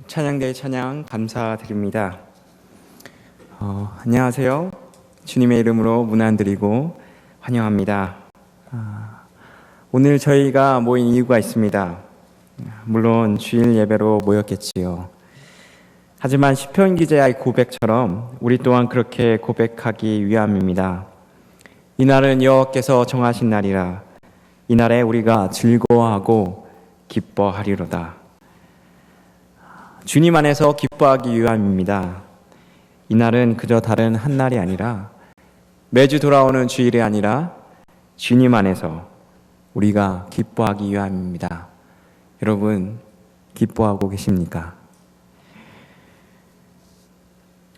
찬양대의 찬양 감사드립니다. 안녕하세요. 주님의 이름으로 문안드리고 환영합니다. 오늘 저희가 모인 이유가 있습니다. 물론 주일 예배로 모였겠지요. 하지만 시편 기자의 고백처럼 우리 또한 그렇게 고백하기 위함입니다. 이날은 여호와께서 정하신 날이라. 이날에 우리가 즐거워하고 기뻐하리로다. 주님 안에서 기뻐하기 위함입니다. 이날은 그저 다른 한 날이 아니라 매주 돌아오는 주일이 아니라 주님 안에서 우리가 기뻐하기 위함입니다. 여러분 기뻐하고 계십니까?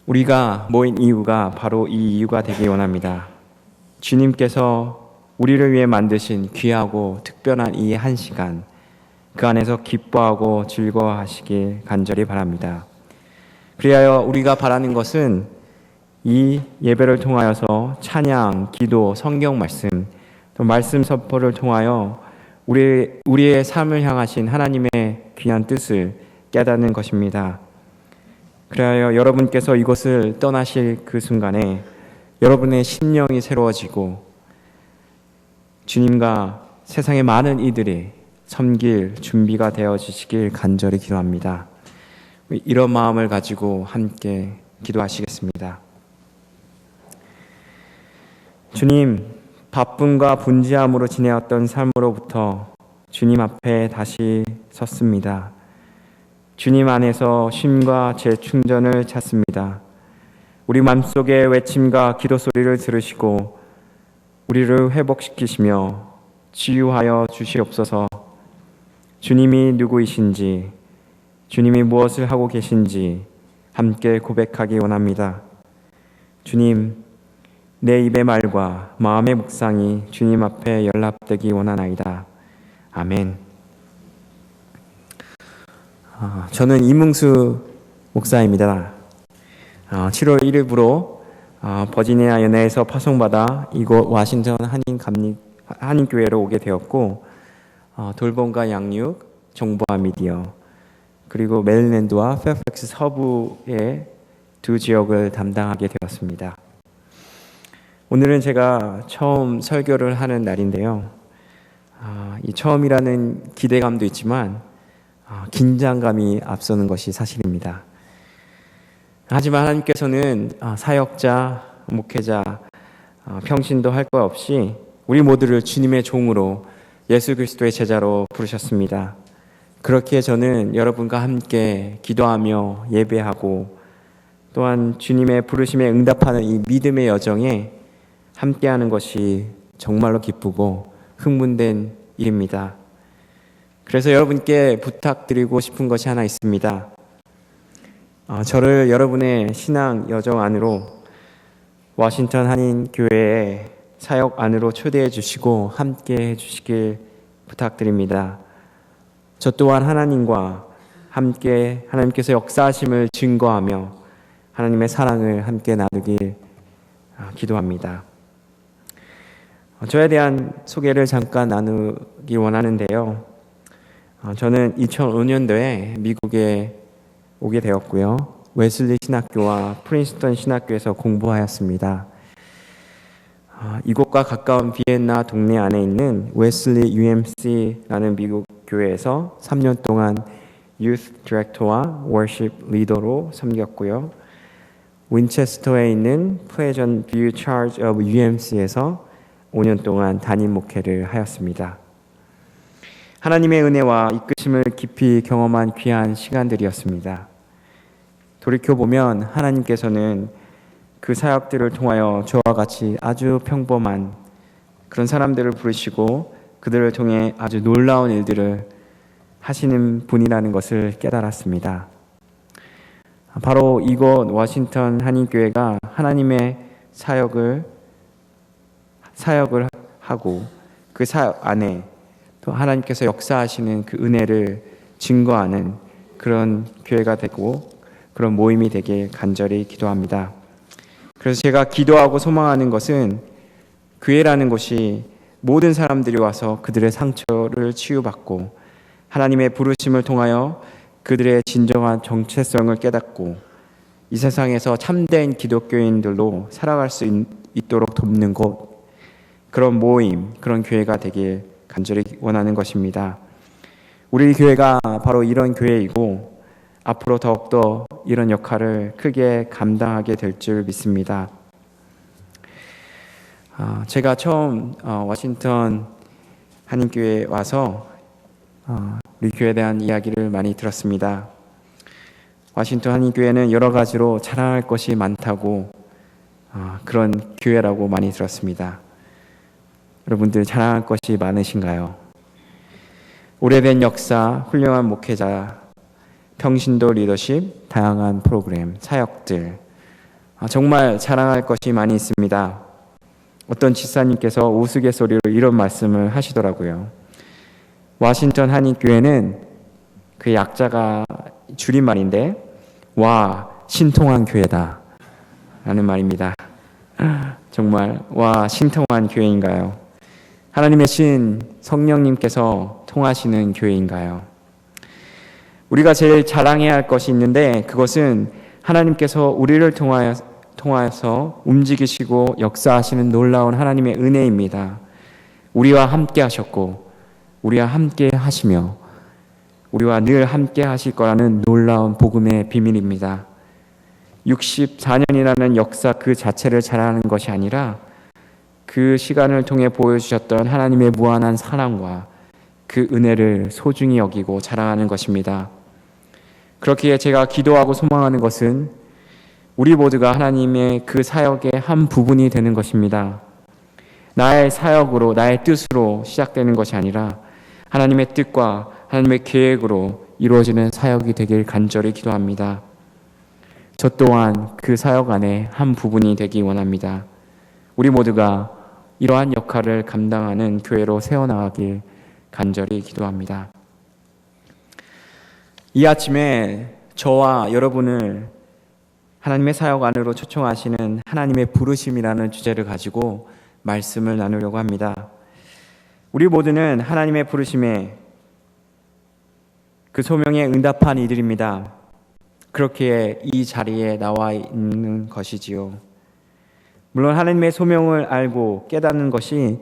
우리가 모인 이유가 바로 이 이유가 되기 원합니다. 주님께서 우리를 위해 만드신 귀하고 특별한 이 한 시간, 그 안에서 기뻐하고 즐거워하시길 간절히 바랍니다. 그리하여 우리가 바라는 것은 이 예배를 통하여서 찬양, 기도, 성경 말씀, 또 말씀 선포를 통하여 우리의 삶을 향하신 하나님의 귀한 뜻을 깨닫는 것입니다. 그리하여 여러분께서 이곳을 떠나실 그 순간에 여러분의 심령이 새로워지고 주님과 세상의 많은 이들이 섬길 준비가 되어지시길 간절히 기도합니다. 이런 마음을 가지고 함께 기도하시겠습니다. 주님, 바쁨과 분주함으로 지내었던 삶으로부터 주님 앞에 다시 섰습니다. 주님 안에서 쉼과 재충전을 찾습니다. 우리 마음속의 외침과 기도 소리를 들으시고 우리를 회복시키시며 치유하여 주시옵소서. 주님이 누구이신지, 주님이 무엇을 하고 계신지 함께 고백하기 원합니다. 주님, 내 입의 말과 마음의 묵상이 주님 앞에 연락되기 원하나이다. 아멘. 저는 이문수 목사입니다. 7월 1일부로 버지니아 연회에서 파송받아 이곳 워싱턴 한인교회로 오게 되었고, 돌봄과 양육, 정보와 미디어, 그리고 메릴랜드와 페어팩스 서부의 두 지역을 담당하게 되었습니다. 오늘은 제가 처음 설교를 하는 날인데요. 이 처음이라는 기대감도 있지만 긴장감이 앞서는 것이 사실입니다. 하지만 하나님께서는 사역자, 목회자, 평신도 할 것 없이 우리 모두를 주님의 종으로 예수 그리스도의 제자로 부르셨습니다. 그렇기에 저는 여러분과 함께 기도하며 예배하고 또한 주님의 부르심에 응답하는 이 믿음의 여정에 함께하는 것이 정말로 기쁘고 흥분된 일입니다. 그래서 여러분께 부탁드리고 싶은 것이 하나 있습니다. 저를 여러분의 신앙 여정 안으로, 워싱턴 한인교회의 사역 안으로 초대해 주시고 함께 해 주시길 부탁드립니다. 저 또한 하나님과 함께 하나님께서 역사하심을 증거하며 하나님의 사랑을 함께 나누길 기도합니다. 저에 대한 소개를 잠깐 나누기 원하는데요. 저는 2005년도에 미국에 오게 되었고요. 웨슬리 신학교와 프린스턴 신학교에서 공부하였습니다. 이곳과 가까운 비엔나 동네 안에 있는 웨슬리 UMC라는 미국 교회에서 3년 동안 유스 디렉터와 워십 리더로 섬겼고요. 윈체스터에 있는 플레전트 뷰 처치 오브 UMC에서 5년 동안 담임 목회를 하였습니다. 하나님의 은혜와 이끄심을 깊이 경험한 귀한 시간들이었습니다. 돌이켜보면 하나님께서는 그 사역들을 통하여 저와 같이 아주 평범한 그런 사람들을 부르시고 그들을 통해 아주 놀라운 일들을 하시는 분이라는 것을 깨달았습니다. 바로 이곳 워싱턴 한인교회가 하나님의 사역을 하고 그 사역 안에 또 하나님께서 역사하시는 그 은혜를 증거하는 그런 교회가 되고 그런 모임이 되길 간절히 기도합니다. 그래서 제가 기도하고 소망하는 것은 교회라는 곳이 모든 사람들이 와서 그들의 상처를 치유받고 하나님의 부르심을 통하여 그들의 진정한 정체성을 깨닫고 이 세상에서 참된 기독교인들로 살아갈 수 있도록 돕는 곳, 그런 모임, 그런 교회가 되길 간절히 원하는 것입니다. 우리 교회가 바로 이런 교회이고 앞으로 더욱더 이런 역할을 크게 감당하게 될 줄 믿습니다. 제가 처음 워싱턴 한인교회에 와서 우리 교회에 대한 이야기를 많이 들었습니다. 워싱턴 한인교회는 여러 가지로 자랑할 것이 많다고 그런 교회라고 많이 들었습니다. 여러분들 자랑할 것이 많으신가요? 오래된 역사, 훌륭한 목회자, 평신도 리더십, 다양한 프로그램, 사역들, 정말 자랑할 것이 많이 있습니다. 어떤 집사님께서 우스갯소리로 이런 말씀을 하시더라고요. 워싱턴 한인교회는 그 약자가 줄임말인데 와 신통한 교회다 라는 말입니다. 정말 와 신통한 교회인가요? 하나님의 신 성령님께서 통하시는 교회인가요? 우리가 제일 자랑해야 할 것이 있는데 그것은 하나님께서 우리를 통하여서 움직이시고 역사하시는 놀라운 하나님의 은혜입니다. 우리와 함께 하셨고 우리와 함께 하시며 우리와 늘 함께 하실 거라는 놀라운 복음의 비밀입니다. 64년이라는 역사 그 자체를 자랑하는 것이 아니라 그 시간을 통해 보여주셨던 하나님의 무한한 사랑과 그 은혜를 소중히 여기고 자랑하는 것입니다. 그렇기에 제가 기도하고 소망하는 것은 우리 모두가 하나님의 그 사역의 한 부분이 되는 것입니다. 나의 사역으로, 나의 뜻으로 시작되는 것이 아니라 하나님의 뜻과 하나님의 계획으로 이루어지는 사역이 되길 간절히 기도합니다. 저 또한 그 사역 안에 한 부분이 되기 원합니다. 우리 모두가 이러한 역할을 감당하는 교회로 세워나가길 간절히 기도합니다. 이 아침에 저와 여러분을 하나님의 사역 안으로 초청하시는 하나님의 부르심이라는 주제를 가지고 말씀을 나누려고 합니다. 우리 모두는 하나님의 부르심에 그 소명에 응답한 이들입니다. 그렇기에 이 자리에 나와 있는 것이지요. 물론 하나님의 소명을 알고 깨닫는 것이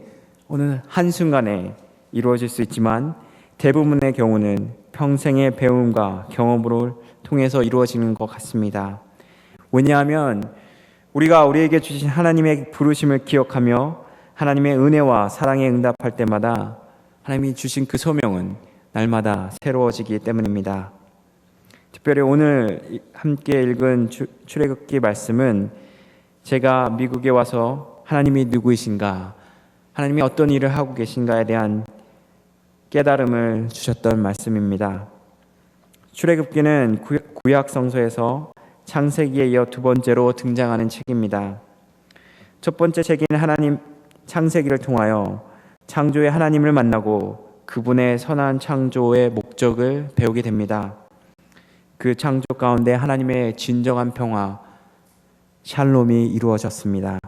어느 한순간에 이루어질 수 있지만 대부분의 경우는 평생의 배움과 경험으로 통해서 이루어지는 것 같습니다. 왜냐하면 우리가 우리에게 주신 하나님의 부르심을 기억하며 하나님의 은혜와 사랑에 응답할 때마다 하나님이 주신 그 소명은 날마다 새로워지기 때문입니다. 특별히 오늘 함께 읽은 출애굽기 말씀은 제가 미국에 와서 하나님이 누구이신가, 하나님이 어떤 일을 하고 계신가에 대한 깨달음을 주셨던 말씀입니다. 출애굽기는 구약 성서에서 창세기에 이어 두 번째로 등장하는 책입니다. 첫 번째 책인 하나님 창세기를 통하여 창조의 하나님을 만나고 그분의 선한 창조의 목적을 배우게 됩니다. 그 창조 가운데 하나님의 진정한 평화, 샬롬이 이루어졌습니다.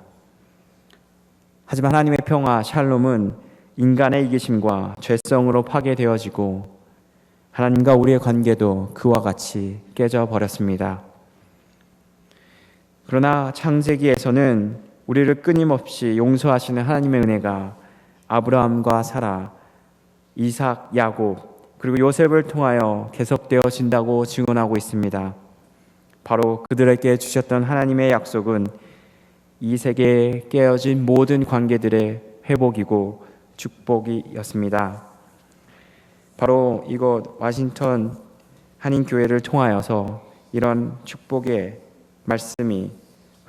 하지만 하나님의 평화, 샬롬은 인간의 이기심과 죄성으로 파괴되어지고 하나님과 우리의 관계도 그와 같이 깨져버렸습니다. 그러나 창세기에서는 우리를 끊임없이 용서하시는 하나님의 은혜가 아브라함과 사라, 이삭, 야곱, 그리고 요셉을 통하여 계속되어진다고 증언하고 있습니다. 바로 그들에게 주셨던 하나님의 약속은 이 세계에 깨어진 모든 관계들의 회복이고 축복이었습니다. 바로 이곳 워싱턴 한인교회를 통하여서 이런 축복의 말씀이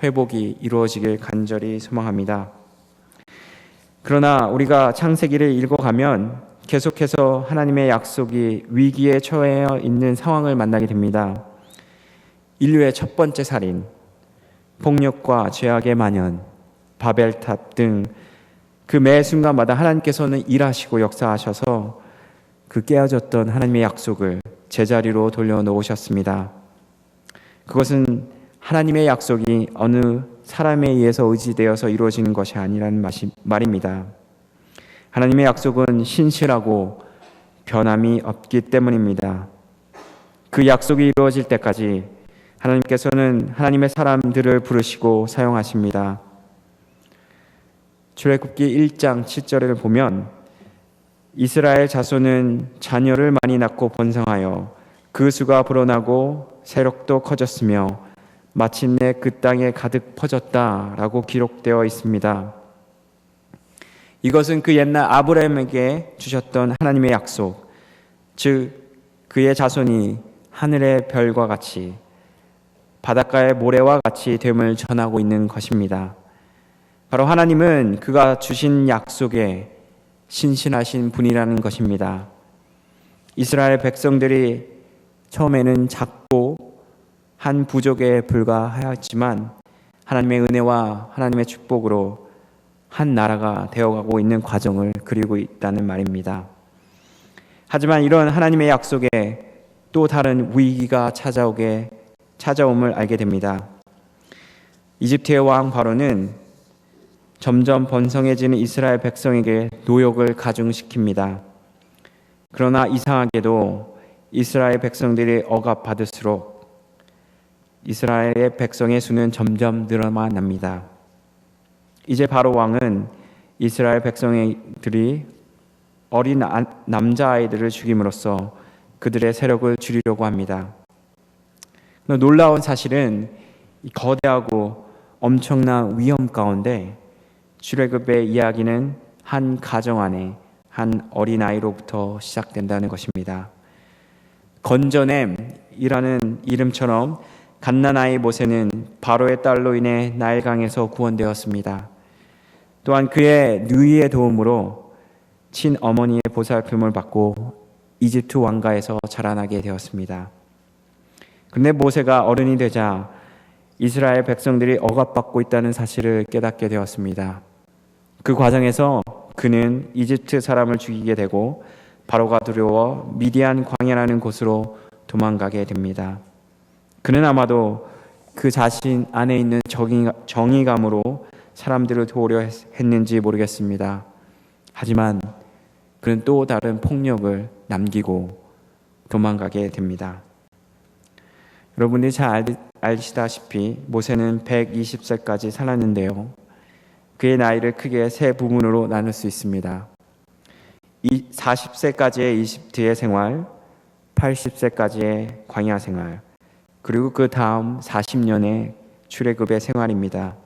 회복이 이루어지길 간절히 소망합니다. 그러나 우리가 창세기를 읽어가면 계속해서 하나님의 약속이 위기에 처해 있는 상황을 만나게 됩니다. 인류의 첫 번째 살인, 폭력과 죄악의 만연, 바벨탑 등 그 매 순간마다 하나님께서는 일하시고 역사하셔서 그 깨어졌던 하나님의 약속을 제자리로 돌려놓으셨습니다. 그것은 하나님의 약속이 어느 사람에 의해서 의지되어서 이루어지는 것이 아니라는 말입니다. 하나님의 약속은 신실하고 변함이 없기 때문입니다. 그 약속이 이루어질 때까지 하나님께서는 하나님의 사람들을 부르시고 사용하십니다. 출애굽기 1장 7절을 보면 이스라엘 자손은 자녀를 많이 낳고 번성하여 그 수가 불어나고 세력도 커졌으며 마침내 그 땅에 가득 퍼졌다라고 기록되어 있습니다. 이것은 그 옛날 아브라함에게 주셨던 하나님의 약속, 즉 그의 자손이 하늘의 별과 같이 바닷가의 모래와 같이 됨을 전하고 있는 것입니다. 바로 하나님은 그가 주신 약속에 신실하신 분이라는 것입니다. 이스라엘 백성들이 처음에는 작고 한 부족에 불과하였지만 하나님의 은혜와 하나님의 축복으로 한 나라가 되어가고 있는 과정을 그리고 있다는 말입니다. 하지만 이런 하나님의 약속에 또 다른 위기가 찾아옴을 알게 됩니다. 이집트의 왕 바로는 점점 번성해지는 이스라엘 백성에게 노역을 가중시킵니다. 그러나 이상하게도 이스라엘 백성들이 억압받을수록 이스라엘의 백성의 수는 점점 늘어만 납니다. 이제 바로 왕은 이스라엘 백성들이 어린 남자아이들을 죽임으로써 그들의 세력을 줄이려고 합니다. 놀라운 사실은 거대하고 엄청난 위험 가운데 출애굽의 이야기는 한 가정 안에 한 어린아이로부터 시작된다는 것입니다. 건져냄이라는 이름처럼 갓난아이 모세는 바로의 딸로 인해 나일강에서 구원되었습니다. 또한 그의 누이의 도움으로 친어머니의 보살핌을 받고 이집트 왕가에서 자라나게 되었습니다. 그런데 모세가 어른이 되자 이스라엘 백성들이 억압받고 있다는 사실을 깨닫게 되었습니다. 그 과정에서 그는 이집트 사람을 죽이게 되고 바로가 두려워 미디안 광야라는 곳으로 도망가게 됩니다. 그는 아마도 그 자신 안에 있는 정의감으로 사람들을 도우려 했는지 모르겠습니다. 하지만 그는 또 다른 폭력을 남기고 도망가게 됩니다. 여러분들이 잘 아시다시피 모세는 120세까지 살았는데요. 그의 나이를 크게 세 부분으로 나눌 수 있습니다. 40세까지의 이집트의 생활, 80세까지의 광야 생활, 그리고 그 다음 40년의 출애굽의 생활입니다.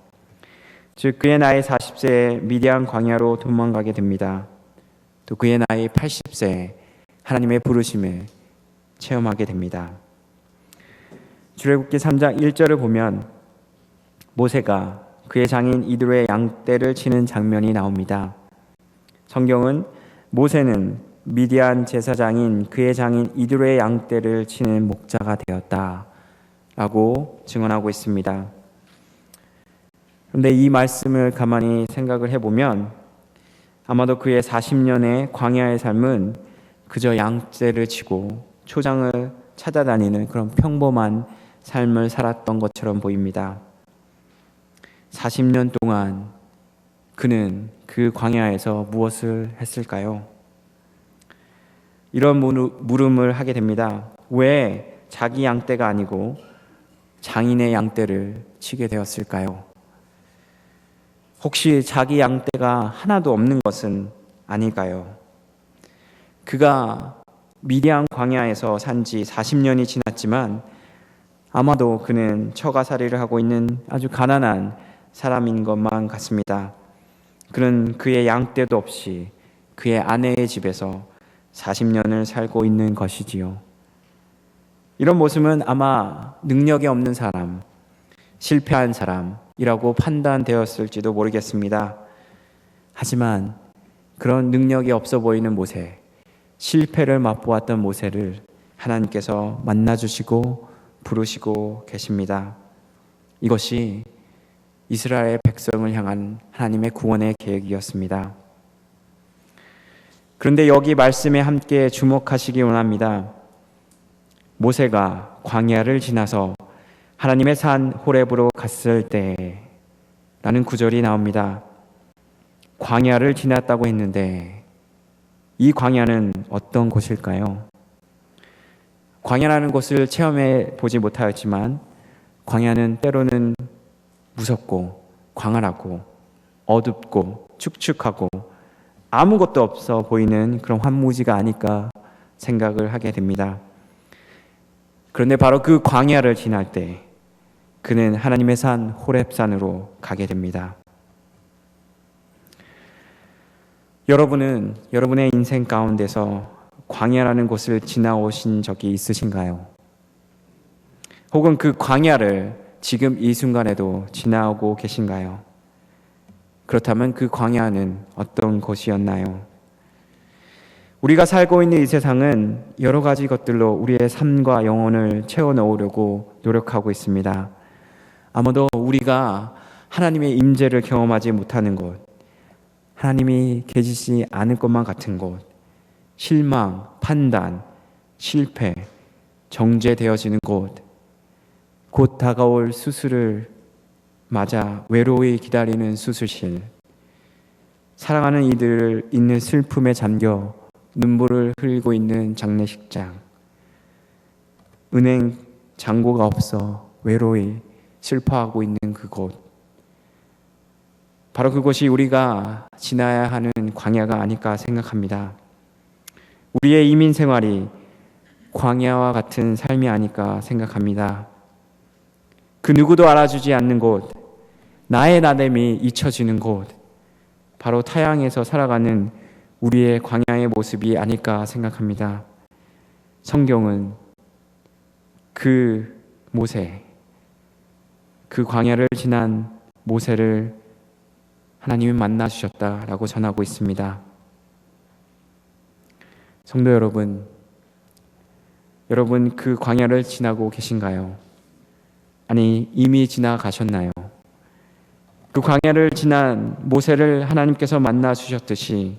즉 그의 나이 40세에 미디안 광야로 도망가게 됩니다. 또 그의 나이 80세에 하나님의 부르심을 체험하게 됩니다. 출애굽기 3장 1절을 보면 모세가 그의 장인 이드로의 양떼를 치는 장면이 나옵니다. 성경은 모세는 미디안 제사장인 그의 장인 이드로의 양떼를 치는 목자가 되었다라고 증언하고 있습니다. 그런데 이 말씀을 가만히 생각을 해보면 아마도 그의 40년의 광야의 삶은 그저 양떼를 치고 초장을 찾아다니는 그런 평범한 삶을 살았던 것처럼 보입니다. 40년 동안 그는 그 광야에서 무엇을 했을까요? 이런 물음을 하게 됩니다. 왜 자기 양떼가 아니고 장인의 양떼를 치게 되었을까요? 혹시 자기 양떼가 하나도 없는 것은 아닐까요? 그가 미디안 광야에서 산 지 40년이 지났지만 아마도 그는 처가살이를 하고 있는 아주 가난한 사람인 것만 같습니다. 그는 그의 양떼도 없이 그의 아내의 집에서 40년을 살고 있는 것이지요. 이런 모습은 아마 능력이 없는 사람, 실패한 사람이라고 판단되었을지도 모르겠습니다. 하지만 그런 능력이 없어 보이는 모세, 실패를 맛보았던 모세를 하나님께서 만나주시고 부르시고 계십니다. 이것이 이스라엘 백성을 향한 하나님의 구원의 계획이었습니다. 그런데 여기 말씀에 함께 주목하시기 원합니다. 모세가 광야를 지나서 하나님의 산 호렙으로 갔을 때라는 구절이 나옵니다. 광야를 지났다고 했는데 이 광야는 어떤 곳일까요? 광야라는 곳을 체험해 보지 못하였지만 광야는 때로는 무섭고 광활하고 어둡고 축축하고 아무것도 없어 보이는 그런 환무지가 아닐까 생각을 하게 됩니다. 그런데 바로 그 광야를 지날 때 그는 하나님의 산 호렙산으로 가게 됩니다. 여러분은 여러분의 인생 가운데서 광야라는 곳을 지나오신 적이 있으신가요? 혹은 그 광야를 지금 이 순간에도 지나오고 계신가요? 그렇다면 그 광야는 어떤 곳이었나요? 우리가 살고 있는 이 세상은 여러 가지 것들로 우리의 삶과 영혼을 채워 넣으려고 노력하고 있습니다. 아마도 우리가 하나님의 임재를 경험하지 못하는 곳, 하나님이 계시지 않을 것만 같은 곳, 실망, 판단, 실패, 정죄되어지는 곳, 곧 다가올 수술을 맞아 외로이 기다리는 수술실, 사랑하는 이들을 있는 슬픔에 잠겨 눈물을 흘리고 있는 장례식장, 은행 잔고가 없어 외로이 슬퍼하고 있는 그곳, 바로 그곳이 우리가 지나야 하는 광야가 아닐까 생각합니다. 우리의 이민 생활이 광야와 같은 삶이 아닐까 생각합니다. 그 누구도 알아주지 않는 곳, 나의 나됨이 잊혀지는 곳, 바로 타향에서 살아가는 우리의 광야의 모습이 아닐까 생각합니다. 성경은 그 모세, 그 광야를 지난 모세를 하나님이 만나 주셨다라고 전하고 있습니다. 성도 여러분, 여러분 그 광야를 지나고 계신가요? 아니, 이미 지나가셨나요? 그 광야를 지난 모세를 하나님께서 만나 주셨듯이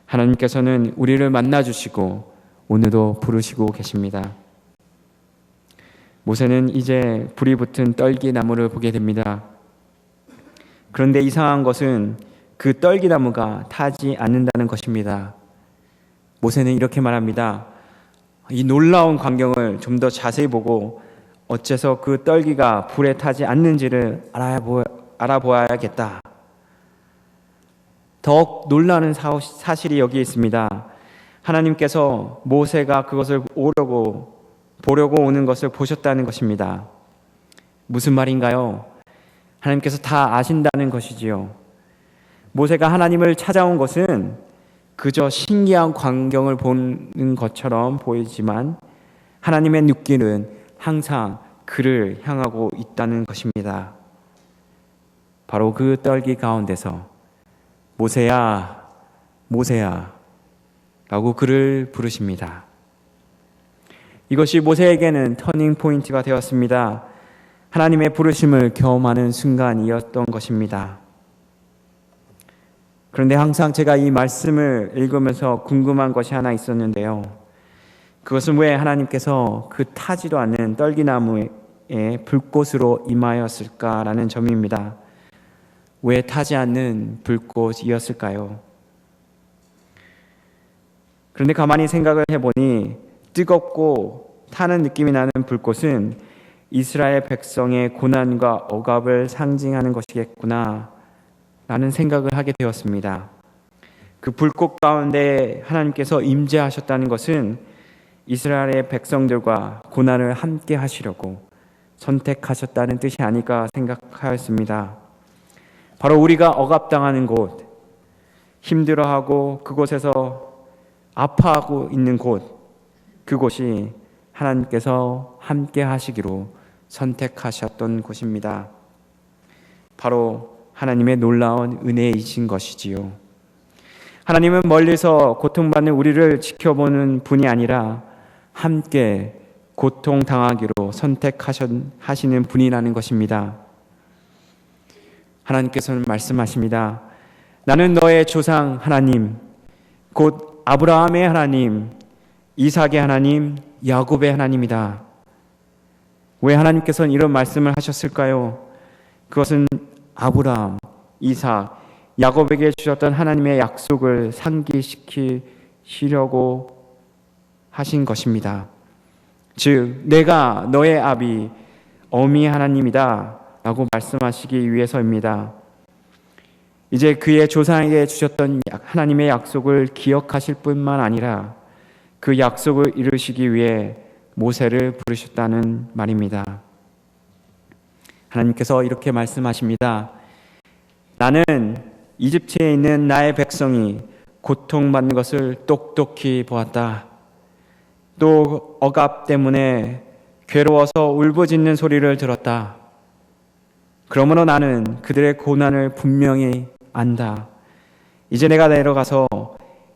하나님께서는 우리를 만나 주시고 오늘도 부르시고 계십니다. 모세는 이제 불이 붙은 떨기나무를 보게 됩니다. 그런데 이상한 것은 그 떨기나무가 타지 않는다는 것입니다. 모세는 이렇게 말합니다. 이 놀라운 광경을 좀 더 자세히 보고 어째서 그 떨기가 불에 타지 않는지를 알아보아야겠다. 더욱 놀라는 사실이 여기 있습니다. 하나님께서 모세가 그것을 보려고 오는 것을 보셨다는 것입니다. 무슨 말인가요? 하나님께서 다 아신다는 것이지요. 모세가 하나님을 찾아온 것은 그저 신기한 광경을 보는 것처럼 보이지만 하나님의 눈길은 항상 그를 향하고 있다는 것입니다. 바로 그 떨기 가운데서 모세야, 모세야 라고 그를 부르십니다. 이것이 모세에게는 터닝 포인트가 되었습니다. 하나님의 부르심을 경험하는 순간이었던 것입니다. 그런데 항상 제가 이 말씀을 읽으면서 궁금한 것이 하나 있었는데요. 그것은 왜 하나님께서 그 타지도 않는 떨기나무에 불꽃으로 임하였을까라는 점입니다. 왜 타지 않는 불꽃이었을까요? 그런데 가만히 생각을 해보니 뜨겁고 타는 느낌이 나는 불꽃은 이스라엘 백성의 고난과 억압을 상징하는 것이겠구나 라는 생각을 하게 되었습니다. 그 불꽃 가운데 하나님께서 임재하셨다는 것은 이스라엘의 백성들과 고난을 함께 하시려고 선택하셨다는 뜻이 아닐까 생각하였습니다. 바로 우리가 억압당하는 곳, 힘들어하고 그곳에서 아파하고 있는 곳, 그곳이 하나님께서 함께 하시기로 선택하셨던 곳입니다. 바로 하나님의 놀라운 은혜이신 것이지요. 하나님은 멀리서 고통받는 우리를 지켜보는 분이 아니라 함께 고통당하기로 선택하시는 분이라는 것입니다. 하나님께서는 말씀하십니다. 나는 너의 조상 하나님, 곧 아브라함의 하나님, 이삭의 하나님, 야곱의 하나님이다. 왜 하나님께서는 이런 말씀을 하셨을까요? 그것은 아브라함, 이삭, 야곱에게 주셨던 하나님의 약속을 상기시키시려고 하신 것입니다. 즉 내가 너의 아비 어미 하나님이다 라고 말씀하시기 위해서입니다. 이제 그의 조상에게 주셨던 하나님의 약속을 기억하실 뿐만 아니라 그 약속을 이루시기 위해 모세를 부르셨다는 말입니다. 하나님께서 이렇게 말씀하십니다. 나는 이집트에 있는 나의 백성이 고통받는 것을 똑똑히 보았다. 또 억압 때문에 괴로워서 울부짖는 소리를 들었다. 그러므로 나는 그들의 고난을 분명히 안다. 이제 내가 내려가서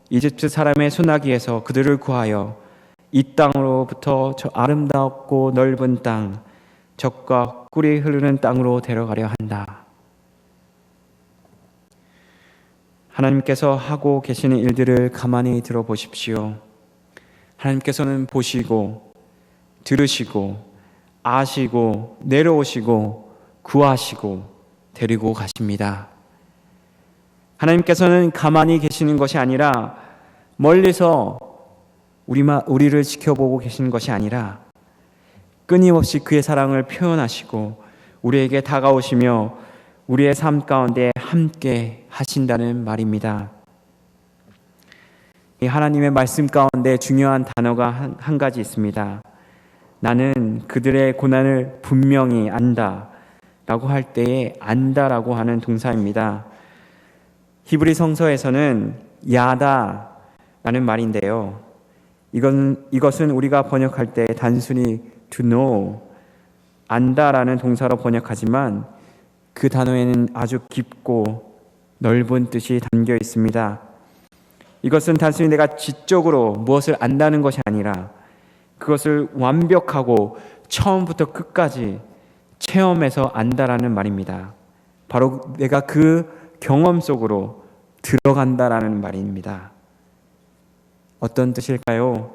이집트 사람의 소나기에서 그들을 구하여 이 땅으로부터 저 아름답고 넓은 땅, 젖과 꿀이 흐르는 땅으로 데려가려 한다. 하나님께서 하고 계시는 일들을 가만히 들어보십시오. 하나님께서는 보시고 들으시고 아시고 내려오시고 구하시고 데리고 가십니다. 하나님께서는 가만히 계시는 것이 아니라 멀리서 우리를 지켜보고 계시는 것이 아니라 끊임없이 그의 사랑을 표현하시고 우리에게 다가오시며 우리의 삶 가운데 함께 하신다는 말입니다. 이 하나님의 말씀 가운데 중요한 단어가 한 가지 있습니다. 나는 그들의 고난을 분명히 안다 라고 할 때에 안다라고 하는 동사입니다. 히브리 성서에서는 야다 라는 말인데요. 이것은 우리가 번역할 때 단순히 to know, 안다라는 동사로 번역하지만 그 단어에는 아주 깊고 넓은 뜻이 담겨 있습니다. 이것은 단순히 내가 지적으로 무엇을 안다는 것이 아니라 그것을 완벽하고 처음부터 끝까지 체험해서 안다라는 말입니다. 바로 내가 그 경험 속으로 들어간다라는 말입니다. 어떤 뜻일까요?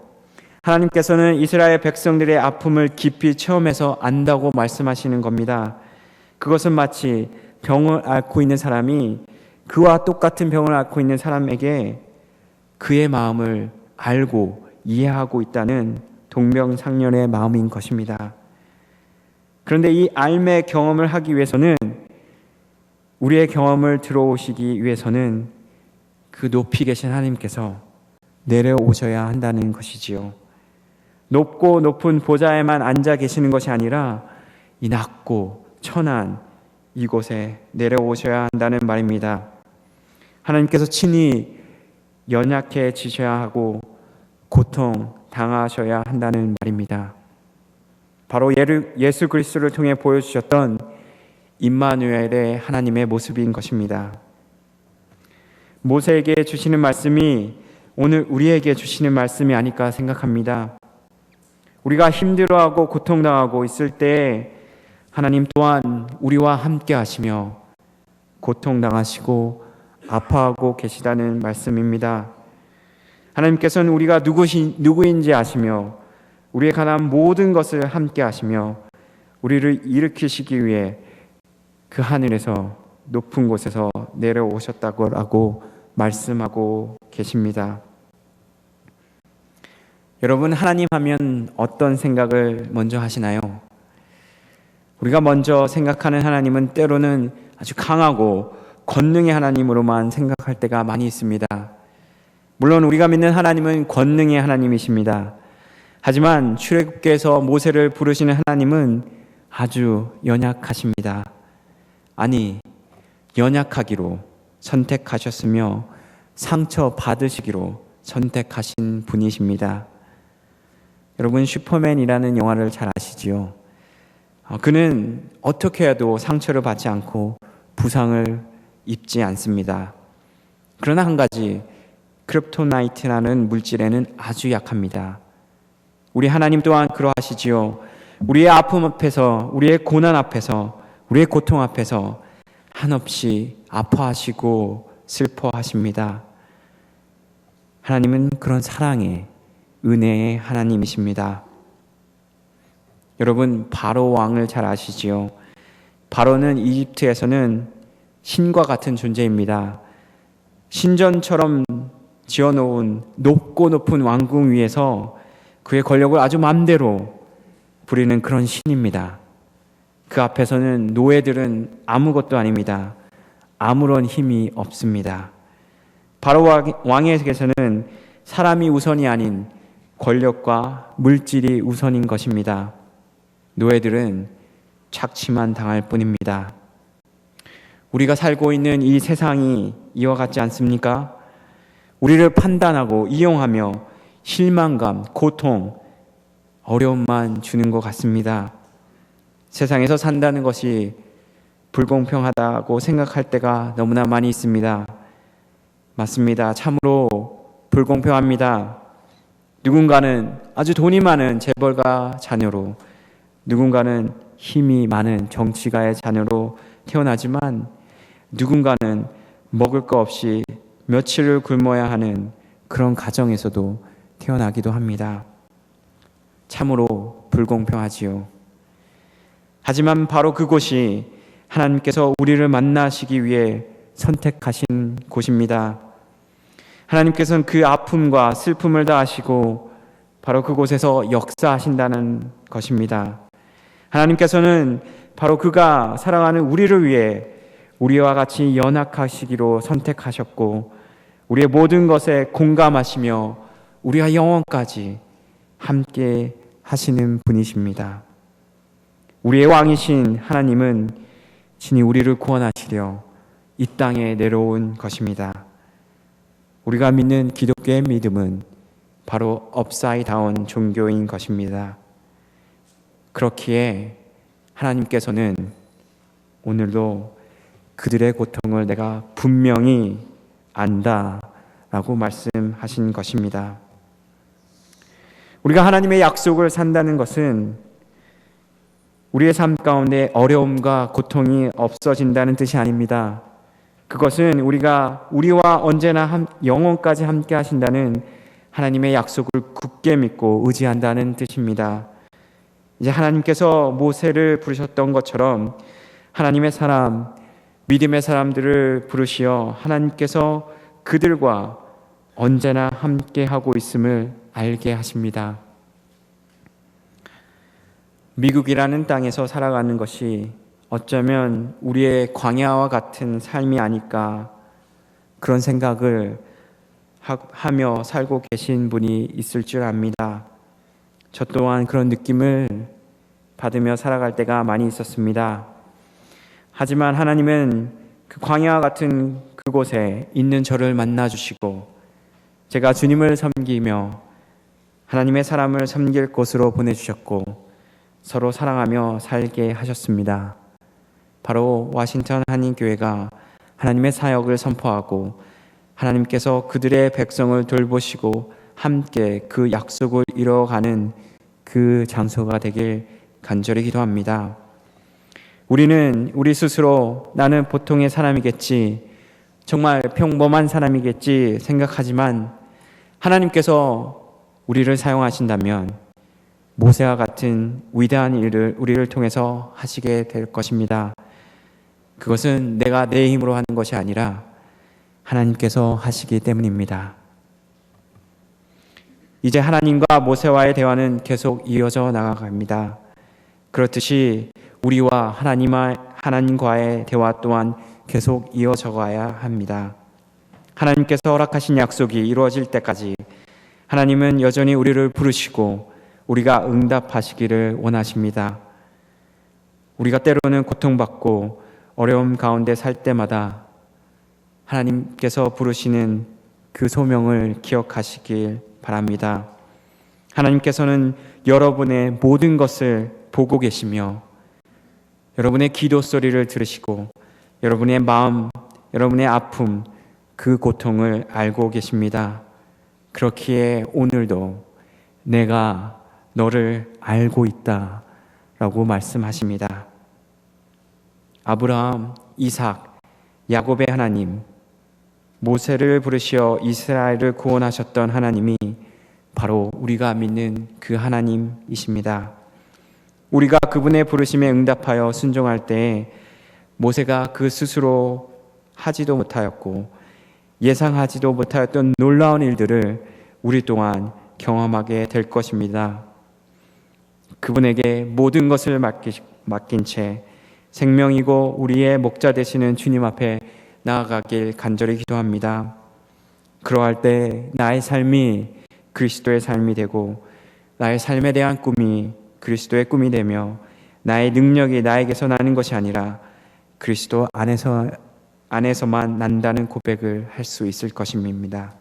하나님께서는 이스라엘 백성들의 아픔을 깊이 체험해서 안다고 말씀하시는 겁니다. 그것은 마치 병을 앓고 있는 사람이 그와 똑같은 병을 앓고 있는 사람에게 그의 마음을 알고 이해하고 있다는 동병상련의 마음인 것입니다. 그런데 이 삶의 경험을 하기 위해서는 우리의 경험을 들어오시기 위해서는 그 높이 계신 하나님께서 내려오셔야 한다는 것이지요. 높고 높은 보좌에만 앉아 계시는 것이 아니라 이 낮고 천한 이곳에 내려오셔야 한다는 말입니다. 하나님께서 친히 연약해지셔야 하고 고통 당하셔야 한다는 말입니다. 바로 예수 그리스도를 통해 보여주셨던 임마누엘의 하나님의 모습인 것입니다. 모세에게 주시는 말씀이 오늘 우리에게 주시는 말씀이 아닐까 생각합니다. 우리가 힘들어하고 고통당하고 있을 때 하나님 또한 우리와 함께 하시며 고통당하시고 아파하고 계시다는 말씀입니다. 하나님께서는 우리가 누구인지 아시며 우리에 관한 모든 것을 함께 하시며 우리를 일으키시기 위해 그 하늘에서 높은 곳에서 내려오셨다고 말씀하고 계십니다. 여러분, 하나님 하면 어떤 생각을 먼저 하시나요? 우리가 먼저 생각하는 하나님은 때로는 아주 강하고 권능의 하나님으로만 생각할 때가 많이 있습니다. 물론 우리가 믿는 하나님은 권능의 하나님이십니다. 하지만 출애굽기에서 모세를 부르시는 하나님은 아주 연약하십니다. 아니, 연약하기로 선택하셨으며 상처 받으시기로 선택하신 분이십니다. 여러분, 슈퍼맨이라는 영화를 잘 아시지요? 그는 어떻게 해도 상처를 받지 않고 부상을 입지 않습니다. 그러나 한 가지, 크립토나이트라는 물질에는 아주 약합니다. 우리 하나님 또한 그러하시지요. 우리의 아픔 앞에서, 우리의 고난 앞에서, 우리의 고통 앞에서 한없이 아파하시고 슬퍼하십니다. 하나님은 그런 사랑의, 은혜의 하나님이십니다. 여러분, 바로 왕을 잘 아시지요? 바로는 이집트에서는 신과 같은 존재입니다. 신전처럼 지어놓은 높고 높은 왕궁 위에서 그의 권력을 아주 마음대로 부리는 그런 신입니다. 그 앞에서는 노예들은 아무것도 아닙니다. 아무런 힘이 없습니다. 바로 왕에게서는 사람이 우선이 아닌 권력과 물질이 우선인 것입니다. 노예들은 착취만 당할 뿐입니다. 우리가 살고 있는 이 세상이 이와 같지 않습니까? 우리를 판단하고 이용하며 실망감, 고통, 어려움만 주는 것 같습니다. 세상에서 산다는 것이 불공평하다고 생각할 때가 너무나 많이 있습니다. 맞습니다. 참으로 불공평합니다. 누군가는 아주 돈이 많은 재벌가 자녀로, 누군가는 힘이 많은 정치가의 자녀로 태어나지만 누군가는 먹을 거 없이 며칠을 굶어야 하는 그런 가정에서도 태어나기도 합니다. 참으로 불공평하지요. 하지만 바로 그곳이 하나님께서 우리를 만나시기 위해 선택하신 곳입니다. 하나님께서는 그 아픔과 슬픔을 다 아시고 바로 그곳에서 역사하신다는 것입니다. 하나님께서는 바로 그가 사랑하는 우리를 위해 우리와 같이 연약하시기로 선택하셨고 우리의 모든 것에 공감하시며 우리와 영원까지 함께 하시는 분이십니다. 우리의 왕이신 하나님은 친히 우리를 구원하시려 이 땅에 내려온 것입니다. 우리가 믿는 기독교의 믿음은 바로 업사이드 다운 종교인 것입니다. 그렇기에 하나님께서는 오늘도 그들의 고통을 내가 분명히 안다라고 말씀하신 것입니다. 우리가 하나님의 약속을 산다는 것은 우리의 삶 가운데 어려움과 고통이 없어진다는 뜻이 아닙니다. 그것은 우리와 언제나 영원까지 함께 하신다는 하나님의 약속을 굳게 믿고 의지한다는 뜻입니다. 이제 하나님께서 모세를 부르셨던 것처럼 하나님의 사람, 믿음의 사람들을 부르시어 하나님께서 그들과 언제나 함께 하고 있음을 알게 하십니다. 미국이라는 땅에서 살아가는 것이 어쩌면 우리의 광야와 같은 삶이 아닐까 그런 생각을 하며 살고 계신 분이 있을 줄 압니다. 저 또한 그런 느낌을 받으며 살아갈 때가 많이 있었습니다. 하지만 하나님은 그 광야와 같은 그곳에 있는 저를 만나주시고 제가 주님을 섬기며 하나님의 사람을 섬길 곳으로 보내주셨고 서로 사랑하며 살게 하셨습니다. 바로 워싱턴 한인교회가 하나님의 사역을 선포하고 하나님께서 그들의 백성을 돌보시고 함께 그 약속을 이뤄가는 그 장소가 되길 간절히 기도합니다. 우리는 우리 스스로 나는 보통의 사람이겠지, 정말 평범한 사람이겠지 생각하지만 하나님께서 우리를 사용하신다면 모세와 같은 위대한 일을 우리를 통해서 하시게 될 것입니다. 그것은 내가 내 힘으로 하는 것이 아니라 하나님께서 하시기 때문입니다. 이제 하나님과 모세와의 대화는 계속 이어져 나아갑니다. 그렇듯이 우리와 하나님과의 대화 또한 계속 이어져 가야 합니다. 하나님께서 허락하신 약속이 이루어질 때까지 하나님은 여전히 우리를 부르시고 우리가 응답하시기를 원하십니다. 우리가 때로는 고통받고 어려움 가운데 살 때마다 하나님께서 부르시는 그 소명을 기억하시길 바랍니다. 하나님께서는 여러분의 모든 것을 보고 계시며 여러분의 기도 소리를 들으시고 여러분의 마음, 여러분의 아픔, 그 고통을 알고 계십니다. 그렇기에 오늘도 내가 너를 알고 있다 라고 말씀하십니다. 아브라함, 이삭, 야곱의 하나님, 모세를 부르시어 이스라엘을 구원하셨던 하나님이 바로 우리가 믿는 그 하나님이십니다. 우리가 그분의 부르심에 응답하여 순종할 때에 모세가 그 스스로 하지도 못하였고 예상하지도 못하였던 놀라운 일들을 우리 또한 경험하게 될 것입니다. 그분에게 모든 것을 맡긴 채 생명이고 우리의 목자 되시는 주님 앞에 나아가길 간절히 기도합니다. 그러할 때 나의 삶이 그리스도의 삶이 되고 나의 삶에 대한 꿈이 그리스도의 꿈이 되며 나의 능력이 나에게서 나는 것이 아니라 그리스도 안에서만 난다는 고백을 할 수 있을 것입니다.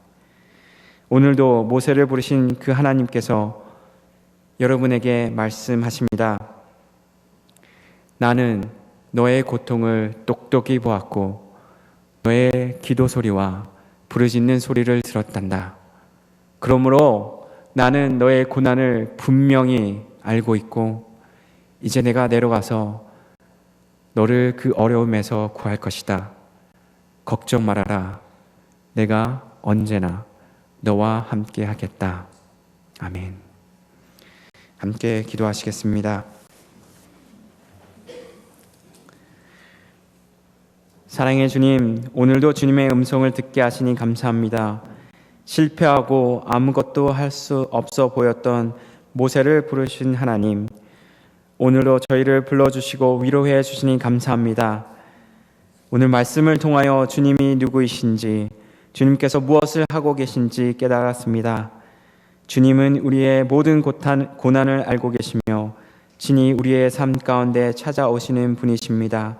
오늘도 모세를 부르신 그 하나님께서 여러분에게 말씀하십니다. 나는 너의 고통을 똑똑히 보았고 너의 기도 소리와 부르짖는 소리를 들었단다. 그러므로 나는 너의 고난을 분명히 알고 있고 이제 내가 내려가서 너를 그 어려움에서 구할 것이다. 걱정 말아라. 내가 언제나 너와 함께 하겠다. 아멘. 함께 기도하시겠습니다. 사랑의 주님, 오늘도 주님의 음성을 듣게 하시니 감사합니다. 실패하고 아무것도 할 수 없어 보였던 모세를 부르신 하나님, 오늘도 저희를 불러주시고 위로해 주시니 감사합니다. 오늘 말씀을 통하여 주님이 누구이신지, 주님께서 무엇을 하고 계신지 깨달았습니다. 주님은 우리의 모든 고난을 알고 계시며 친히 우리의 삶 가운데 찾아오시는 분이십니다.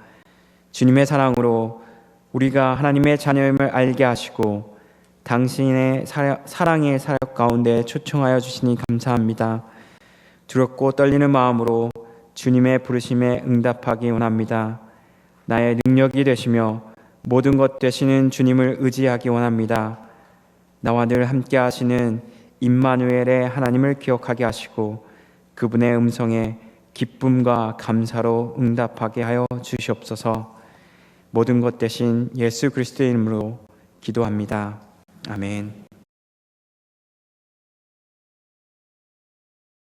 주님의 사랑으로 우리가 하나님의 자녀임을 알게 하시고 당신의 사랑의 사역 가운데 초청하여 주시니 감사합니다. 두렵고 떨리는 마음으로 주님의 부르심에 응답하기 원합니다. 나의 능력이 되시며 모든 것 되시는 주님을 의지하기 원합니다. 나와 늘 함께 하시는 임마누엘의 하나님을 기억하게 하시고 그분의 음성에 기쁨과 감사로 응답하게 하여 주시옵소서. 모든 것 대신 예수 그리스도의 이름으로 기도합니다. 아멘.